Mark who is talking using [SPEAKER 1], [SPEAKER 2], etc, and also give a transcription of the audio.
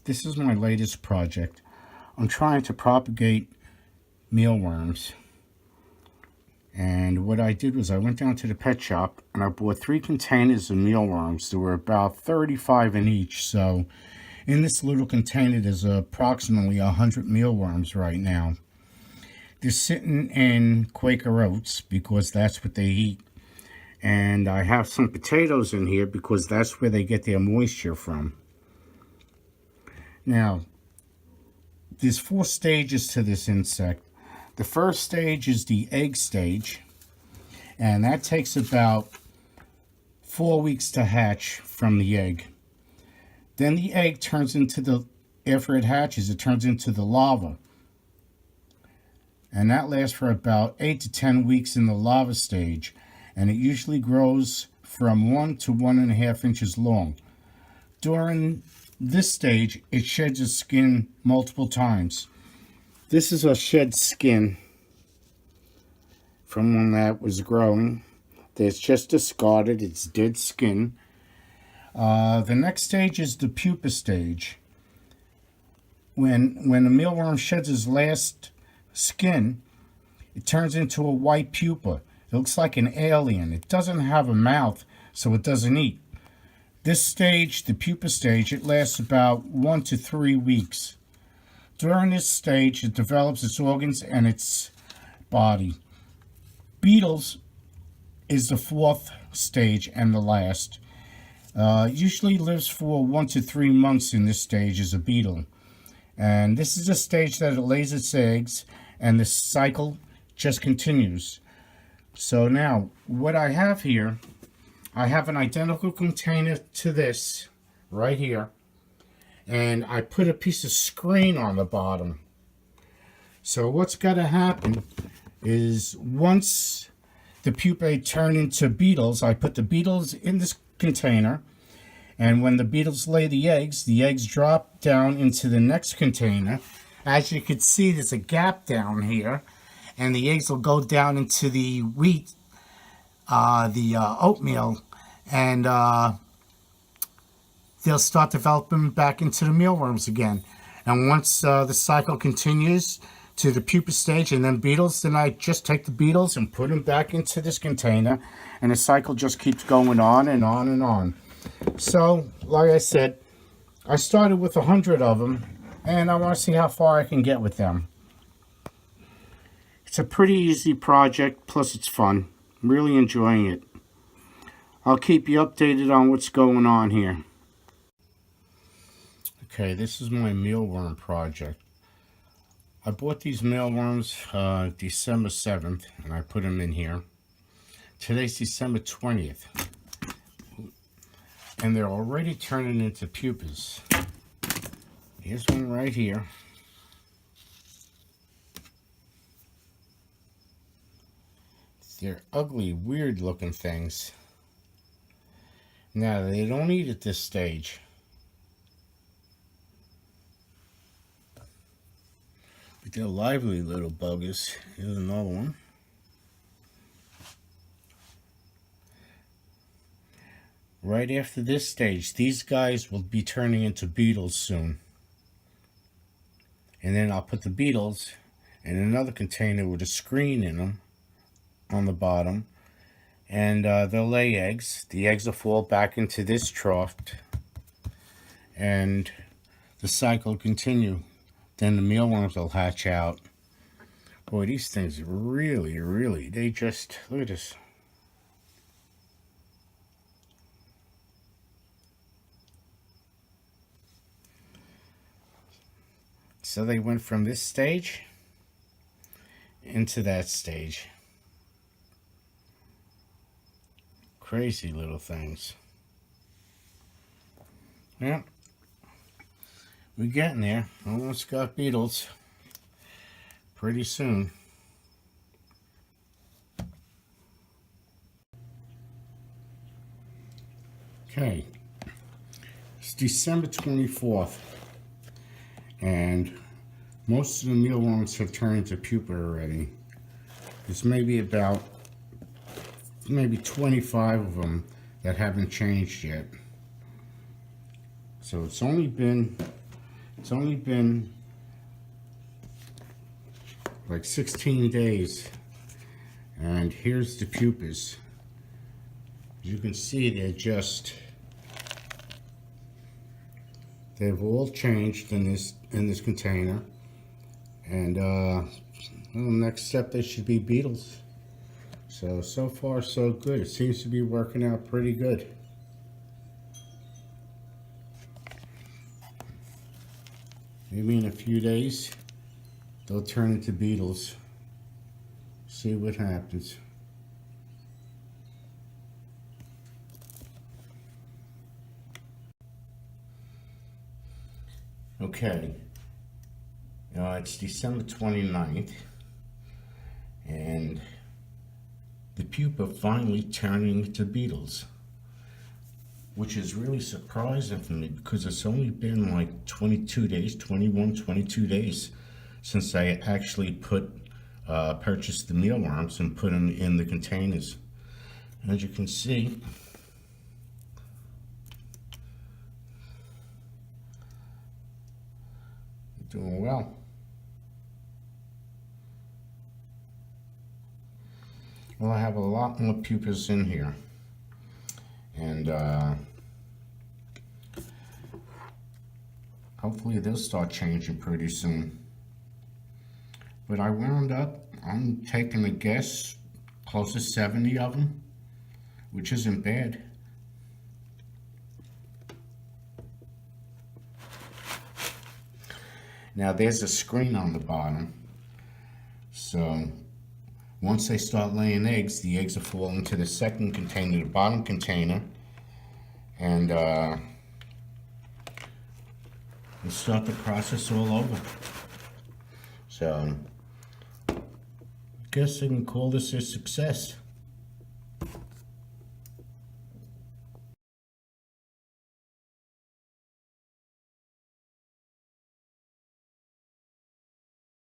[SPEAKER 1] This is my latest project. I'm trying to propagate mealworms. And what I did was I went down to the pet shop and I bought 3 containers of mealworms. There were about 35 in each. So in this little container there's approximately 100 mealworms right now. They're sitting in Quaker oats because that's what they eat. And I have some potatoes in here because that's where they get their moisture from. Now, there's 4 stages to this insect. The first stage is the egg stage, and that takes about 4 weeks to hatch from the egg. Then the egg turns into after it hatches, it turns into the larva. And that lasts for about 8 to 10 weeks in the larva stage, and it usually grows from 1 to 1.5 inches long. During this stage, it sheds its skin multiple times. This is a shed skin from one that was growing. That's just discarded. It's dead skin. The next stage is the pupa stage. When a mealworm sheds his last skin, it turns into a white pupa. It looks like an alien. It doesn't have a mouth, so it doesn't eat. This stage, the pupa stage, it lasts about 1 to 3 weeks. During this stage, it develops its organs and its body. Beetles is the 4th stage and the last. Usually lives for 1 to 3 months in this stage as a beetle. And this is the stage that it lays its eggs, and the cycle just continues. So now, what I have here, I have an identical container to this right here, and I put a piece of screen on the bottom. So what's got to happen is once the pupae turn into beetles, I put the beetles in this container, and when the beetles lay the eggs drop down into the next container. As you can see, there's a gap down here, and the eggs will go down into the wheat, oatmeal, and they'll start developing back into the mealworms again. And once the cycle continues to the pupa stage and then beetles, then I just take the beetles and put them back into this container, and the cycle just keeps going on and on and on. So, like I said, I started with 100 of them, and I want to see how far I can get with them. It's a pretty easy project, plus it's fun. I'm really enjoying it. I'll keep you updated on what's going on here. Okay, this is my mealworm project. I bought these mealworms December 7th, and I put them in here. Today's December 20th. And they're already turning into pupas. Here's one right here. They're ugly, weird looking things. Now, they don't eat at this stage. But they're lively little buggers. Here's another one. Right after this stage, these guys will be turning into beetles soon. And then I'll put the beetles in another container with a screen in them on the bottom. And they'll lay eggs. The eggs will fall back into this trough. And the cycle will continue. Then the mealworms will hatch out. Boy, these things really, they just, look at this. So they went from this stage into that stage. Crazy little things. Yeah, we're getting there. Almost got beetles. Pretty soon. Okay, it's December 24th. And most of the mealworms have turned into pupa already. There's maybe 25 of them that haven't changed yet. So it's only been It's only been like 16 days, and here's the pupas. As you can see, they've all changed in this container, and well, next step they should be beetles. So far so good. It seems to be working out pretty good. Maybe in a few days they'll turn into beetles. See what happens. Okay, it's December 29th, and the pupa finally turning into beetles, which is really surprising for me because it's only been like 22 days, 21, 22 days since I actually purchased the mealworms and put them in the containers. As you can see, they're doing well. Well, I have a lot more pupas in here, and hopefully they'll start changing pretty soon. But I wound up, I'm taking a guess, close to 70 of them, which isn't bad. Now there's a screen on the bottom, so once they start laying eggs, the eggs will fall into the second container, the bottom container, and we'll start the process all over. So I guess I can call this a success.